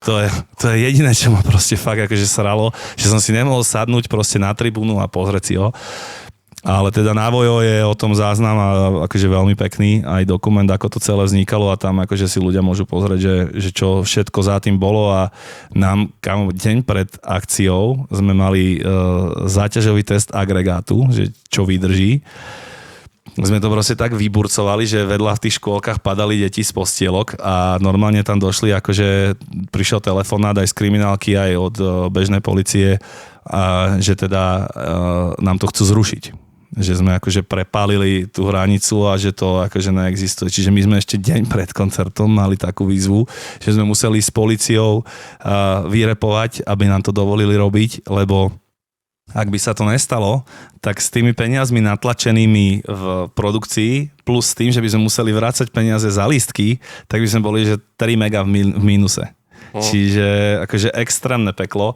To je jediné, čo ma proste fakt akože sralo, že som si nemohol sadnúť proste na tribúnu a pozrieť si ho. Ale teda na Vojo je o tom záznam a akože veľmi pekný, aj dokument, ako to celé vznikalo a tam akože si ľudia môžu pozrieť, že čo všetko za tým bolo a nám deň pred akciou sme mali záťažový test agregátu, že čo vydrží. Sme to proste tak vyburcovali, že vedľa v tých škôlkach padali deti z postielok a normálne tam došli, akože prišiel telefonát aj z kriminálky, aj od bežnej policie, a že teda nám to chcú zrušiť. Že sme akože prepálili tú hranicu a že to akože neexistuje. Čiže my sme ešte deň pred koncertom mali takú výzvu, že sme museli s políciou vyrepovať, aby nám to dovolili robiť, lebo ak by sa to nestalo, tak s tými peniazmi natlačenými v produkcii, plus s tým, že by sme museli vrácať peniaze za lístky, tak by sme boli, že 3 mega v mínuse. Čiže akože extrémne peklo.